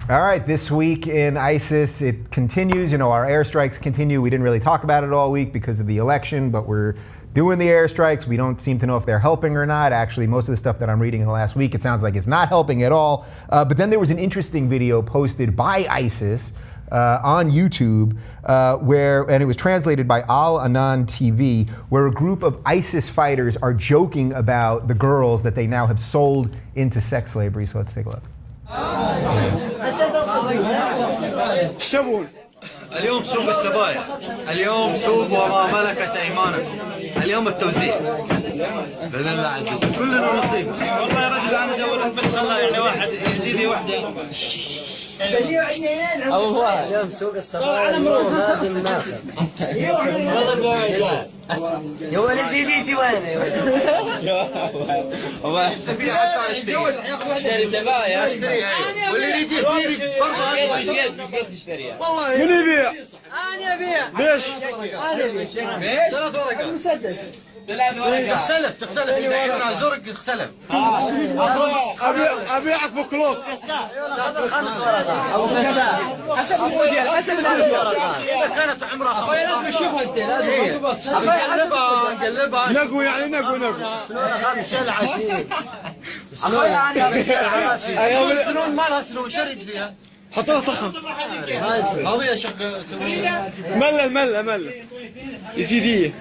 All right, this week in ISIS, it continues. You know, our airstrikes continue. We didn't really talk about it all week because of the election, but we're doing the airstrikes. We don't seem to know if they're helping or not. Actually, most of the stuff that I'm reading in the last week, it sounds like it's not helping at all. But then there was an interesting video posted by ISIS on YouTube, and it was translated by Aan TV, where a group of ISIS fighters are joking about the girls that they now have sold into sex slavery. So let's take a look. اليوم سوق السبايا، اليوم سوق وما ملكت ايمانكم، اليوم التوزيع باذن الله عز وجل كلنا نصيب. والله يا رجل انا ادور ان شاء الله يعني واحد يدي وحده. اليوم سوق السبايا لازم ناخذ. يا ولد زيديتي وين يا ولد؟ والله السبيعة اشتري سبايا واللي يريد يشتري برضه مش قد تشتريها. والله من يبيع؟ انا ابيع. ليش؟ انا ابيع. ليش؟ 3 ورقات. المسدس. 3 ورقات. تختلف اذا كان زرق تختلف. ابيعك بكلوك. هذا 5 ورقات. او كذا. حسب الموديل حسب ورقات. اذا كانت عمرها اخوي لازم نشوفها انت لازم نقلبها نقو يعني نقو سنون 5 العشير. اخوي انا سنون ما لها سنون شرد فيها. حط لها طخم. قضيه شق مله يزيديه.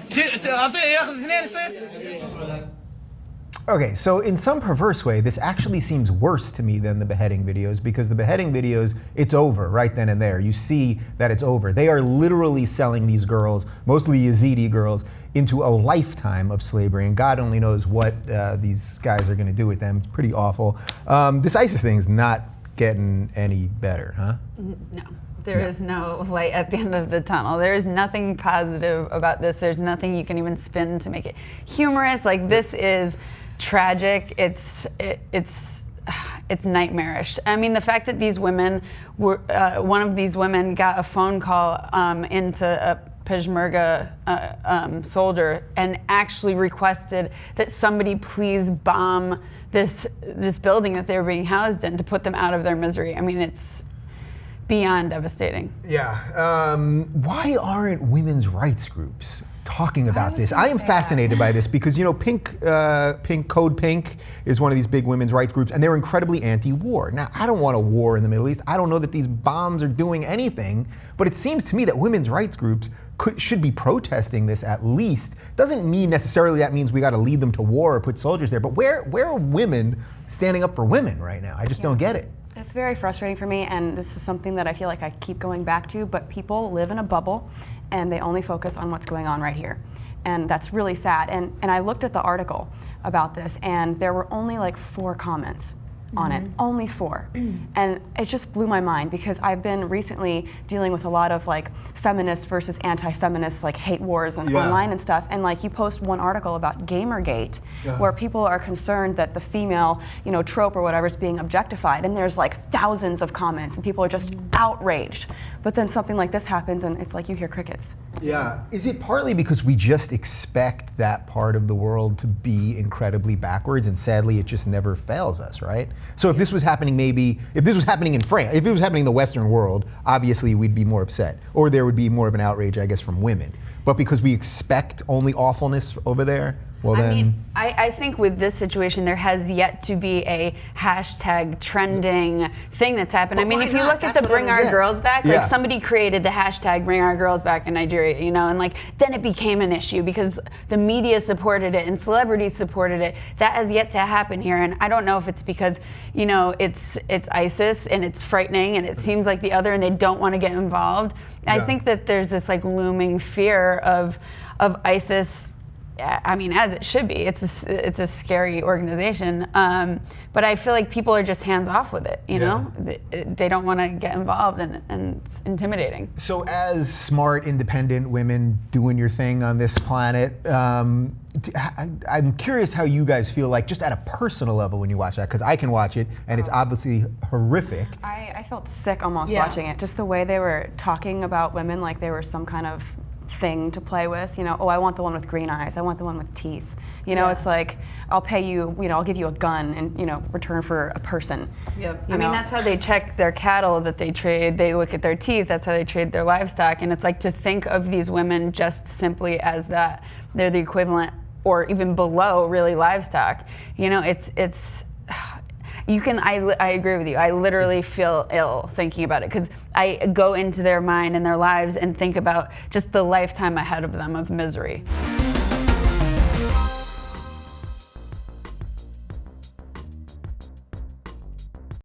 اعطيه ياخذ 2 يصير. Okay, so in some perverse way, this actually seems worse to me than the beheading videos, because the beheading videos, it's over right then and there. You see that it's over. They are literally selling these girls, mostly Yazidi girls, into a lifetime of slavery, and God only knows what these guys are going to do with them. It's pretty awful. This ISIS thing is not getting any better, huh? No. There is no light at the end of the tunnel. There is nothing positive about this. There's nothing you can even spin to make it humorous. Like, this is tragic. It's nightmarish. I mean, the fact that these women were, one of these women got a phone call into a Peshmerga soldier and actually requested that somebody please bomb this building that they were being housed in to put them out of their misery. I mean, it's beyond devastating. Yeah. Why aren't women's rights groups talking about this? I am fascinated by this because, you know, Code Pink is one of these big women's rights groups, and they're incredibly anti-war. Now, I don't want a war in the Middle East. I don't know that these bombs are doing anything, but it seems to me that women's rights groups should be protesting this at least. Doesn't mean necessarily that means we got to lead them to war or put soldiers there, but where are women standing up for women right now? I just don't get it. It's very frustrating for me, and this is something that I feel like I keep going back to, but people live in a bubble and they only focus on what's going on right here. And that's really sad. And I looked at the article about this, and there were only like 4 comments on it, only 4. And it just blew my mind, because I've been recently dealing with a lot of like feminist versus anti-feminist like hate wars and online and stuff, and like you post one article about Gamergate where people are concerned that the female, you know, trope or whatever is being objectified, and there's like thousands of comments and people are just outraged. But then something like this happens and it's like you hear crickets. Yeah. Is it partly because we just expect that part of the world to be incredibly backwards, and sadly it just never fails us, right? So if this was happening, if this was happening in France, if it was happening in the Western world, obviously we'd be more upset, or there would be more of an outrage, I guess, from women. But because we expect only awfulness over there, well then... I mean, I think with this situation, there has yet to be a hashtag trending thing that's happened. But I mean, why if you not? look at That's the what I Bring don't Our get. Girls Back, Yeah. like somebody created the hashtag Bring Our Girls Back in Nigeria, you know, and like then it became an issue because the media supported it and celebrities supported it. That has yet to happen here, and I don't know if it's because, you know, it's ISIS and it's frightening and it seems like the other and they don't want to get involved. I think that there's this like looming fear of ISIS. I mean, as it should be. It's a scary organization, but I feel like people are just hands off with it. You know, they don't want to get involved, and it's intimidating. So, as smart, independent women doing your thing on this planet, I'm curious how you guys feel like, just at a personal level, when you watch that, because I can watch it, and it's obviously horrific. I felt sick almost watching it. Just the way they were talking about women like they were some kind of thing to play with, you know, oh, I want the one with green eyes, I want the one with teeth. You know, it's like, I'll pay you, you know, I'll give you a gun in, you know, return for a person. Yep. You I mean, know? that's how they check their cattle that they trade. They look at their teeth. That's how they trade their livestock. And it's like to think of these women just simply as that they're the equivalent or even below really livestock. You know, it's you can, I agree with you. I literally feel ill thinking about it because I go into their mind and their lives and think about just the lifetime ahead of them of misery.